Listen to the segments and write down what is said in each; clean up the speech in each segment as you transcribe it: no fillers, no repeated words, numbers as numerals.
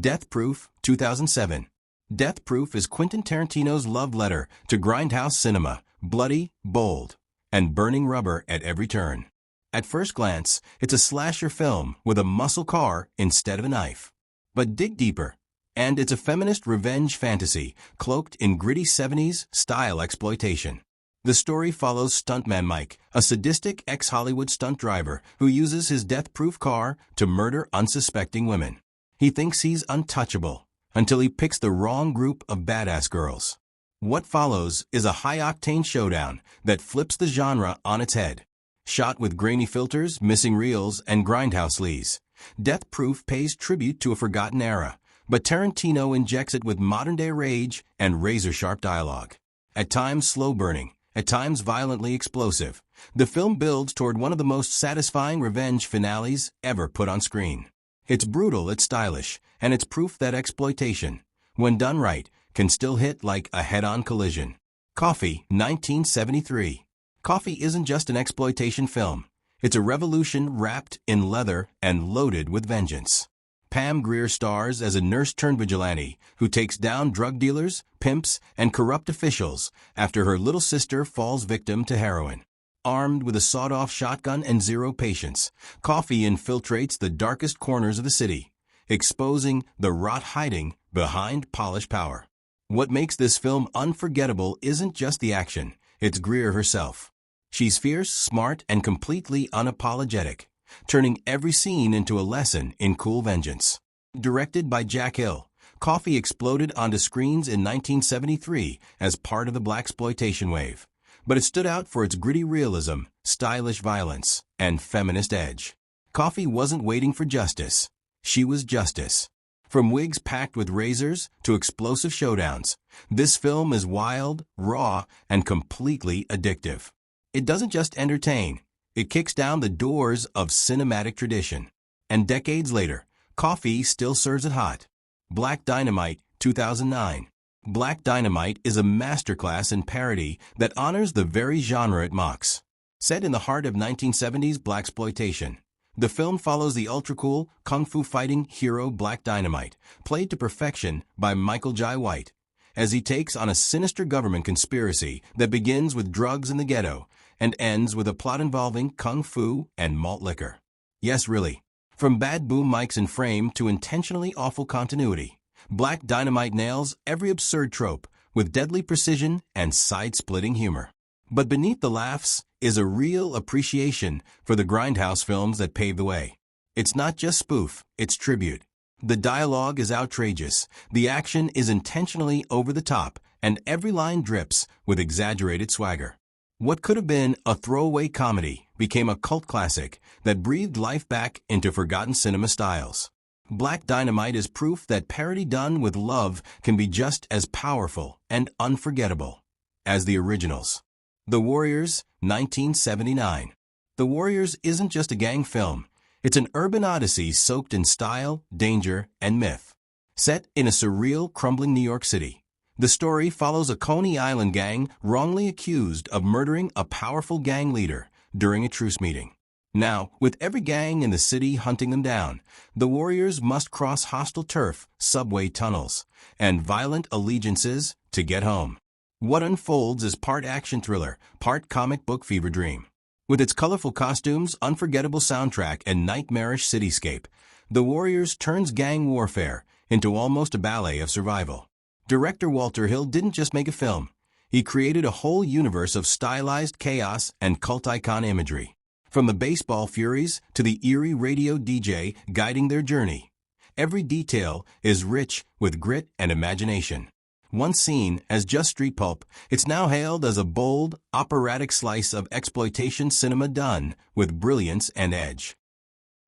Death Proof, 2007. Death Proof is Quentin Tarantino's love letter to grindhouse cinema, bloody, bold, and burning rubber at every turn. At first glance, it's a slasher film with a muscle car instead of a knife. But dig deeper, and it's a feminist revenge fantasy cloaked in gritty 70s style exploitation. The story follows stuntman Mike, a sadistic ex-Hollywood stunt driver who uses his death-proof car to murder unsuspecting women. He thinks he's untouchable until he picks the wrong group of badass girls. What follows is a high-octane showdown that flips the genre on its head. Shot with grainy filters, missing reels, and grindhouse lees, Death Proof pays tribute to a forgotten era, but Tarantino injects it with modern-day rage and razor-sharp dialogue. At times slow-burning, at times violently explosive, the film builds toward one of the most satisfying revenge finales ever put on screen. It's brutal, it's stylish, and it's proof that exploitation, when done right, can still hit like a head-on collision. Coffy, 1973. Coffy isn't just an exploitation film. It's a revolution wrapped in leather and loaded with vengeance. Pam Grier stars as a nurse-turned-vigilante who takes down drug dealers, pimps, and corrupt officials after her little sister falls victim to heroin. Armed with a sawed-off shotgun and zero patience, Coffy infiltrates the darkest corners of the city, exposing the rot hiding behind polished power. What makes this film unforgettable isn't just the action, it's Grier herself. She's fierce, smart, and completely unapologetic, turning every scene into a lesson in cool vengeance. Directed by Jack Hill, Coffy exploded onto screens in 1973 as part of the blaxploitation wave, but it stood out for its gritty realism, stylish violence, and feminist edge. Coffy wasn't waiting for justice. She was justice. From wigs packed with razors to explosive showdowns, this film is wild, raw, and completely addictive. It doesn't just entertain, it kicks down the doors of cinematic tradition. And decades later, Coffy still serves it hot. Black Dynamite, 2009. Black Dynamite is a masterclass in parody that honors the very genre it mocks. Set in the heart of 1970s blaxploitation, the film follows the ultra-cool, kung fu fighting hero Black Dynamite, played to perfection by Michael Jai White, as he takes on a sinister government conspiracy that begins with drugs in the ghetto and ends with a plot involving kung fu and malt liquor. Yes, really. From bad boom mics in frame to intentionally awful continuity, Black Dynamite nails every absurd trope with deadly precision and side-splitting humor. But beneath the laughs is a real appreciation for the grindhouse films that paved the way. It's not just spoof, it's tribute. The dialogue is outrageous, the action is intentionally over the top, and every line drips with exaggerated swagger. What could have been a throwaway comedy became a cult classic that breathed life back into forgotten cinema styles. Black Dynamite is proof that parody done with love can be just as powerful and unforgettable as the originals. The Warriors, 1979. The Warriors isn't just a gang film. It's an urban odyssey soaked in style, danger, and myth. Set in a surreal, crumbling New York City, the story follows a Coney Island gang wrongly accused of murdering a powerful gang leader during a truce meeting. Now, with every gang in the city hunting them down, the Warriors must cross hostile turf, subway tunnels, and violent allegiances to get home. What unfolds is part action thriller, part comic book fever dream. With its colorful costumes, unforgettable soundtrack, and nightmarish cityscape, The Warriors turns gang warfare into almost a ballet of survival. Director Walter Hill didn't just make a film. He created a whole universe of stylized chaos and cult icon imagery. From the baseball furies to the eerie radio DJ guiding their journey, every detail is rich with grit and imagination. Once seen as just street pulp, it's now hailed as a bold, operatic slice of exploitation cinema done with brilliance and edge.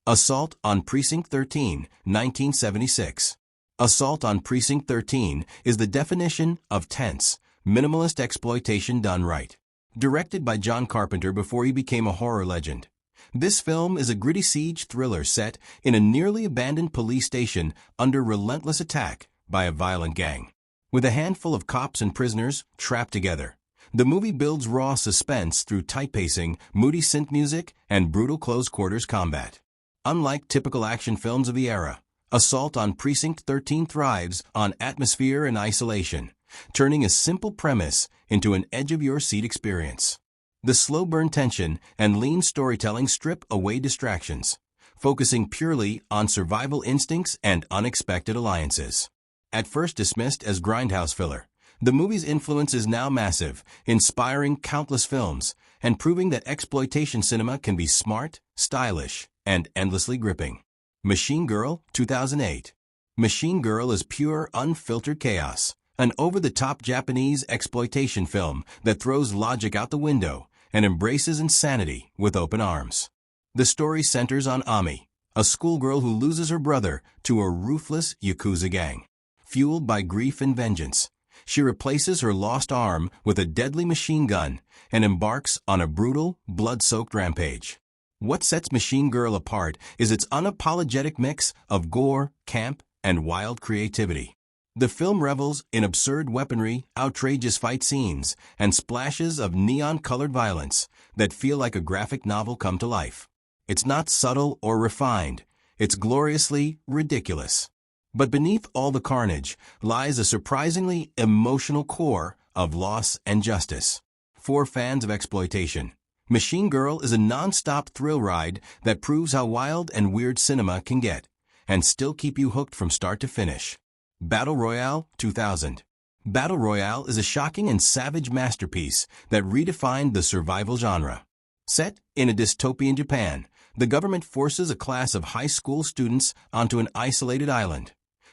Assault on Precinct 13, 1976. Assault on Precinct 13 is the definition of tense, minimalist exploitation done right. Directed by John Carpenter before he became a horror legend, this film is a gritty siege thriller set in a nearly abandoned police station under relentless attack by a violent gang. With a handful of cops and prisoners trapped together, the movie builds raw suspense through tight pacing, moody synth music, and brutal close-quarters combat. Unlike typical action films of the era, Assault on Precinct 13 thrives on atmosphere and isolation, turning a simple premise into an edge-of-your-seat experience. The slow burn tension and lean storytelling strip away distractions, focusing purely on survival instincts and unexpected alliances. At first dismissed as grindhouse filler, the movie's influence is now massive, inspiring countless films and proving that exploitation cinema can be smart, stylish, and endlessly gripping. Machine Girl, 2008. Machine Girl is pure, unfiltered chaos, an over-the-top Japanese exploitation film that throws logic out the window and embraces insanity with open arms. The story centers on Ami, a schoolgirl who loses her brother to a ruthless Yakuza gang. Fueled by grief and vengeance, she replaces her lost arm with a deadly machine gun and embarks on a brutal, blood-soaked rampage. What sets Machine Girl apart is its unapologetic mix of gore, camp, and wild creativity. The film revels in absurd weaponry, outrageous fight scenes, and splashes of neon-colored violence that feel like a graphic novel come to life. It's not subtle or refined, it's gloriously ridiculous. But beneath all the carnage lies a surprisingly emotional core of loss and justice. For fans of exploitation, Machine Girl is a non-stop thrill ride that proves how wild and weird cinema can get, and still keep you hooked from start to finish. Battle Royale, 2000. Battle Royale is a shocking and savage masterpiece that redefined the survival genre. Set in a dystopian Japan, the government forces a class of high school students onto an isolated island,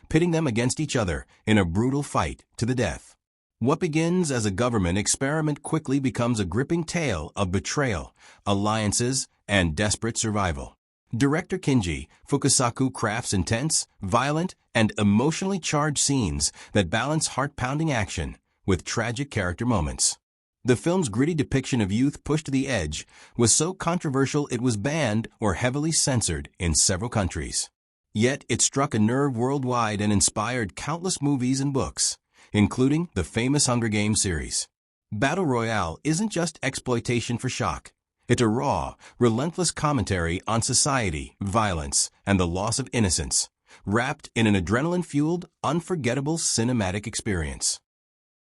pitting them against each other in a brutal fight to the death. What begins as a government experiment quickly becomes a gripping tale of betrayal, alliances, and desperate survival. Director Kinji Fukasaku crafts intense, violent, and emotionally charged scenes that balance heart-pounding action with tragic character moments. The film's gritty depiction of youth pushed to the edge was so controversial it was banned or heavily censored in several countries. Yet it struck a nerve worldwide and inspired countless movies and books, including the famous Hunger Games series. Battle Royale isn't just exploitation for shock. It's a raw, relentless commentary on society, violence, and the loss of innocence, wrapped in an adrenaline-fueled, unforgettable cinematic experience.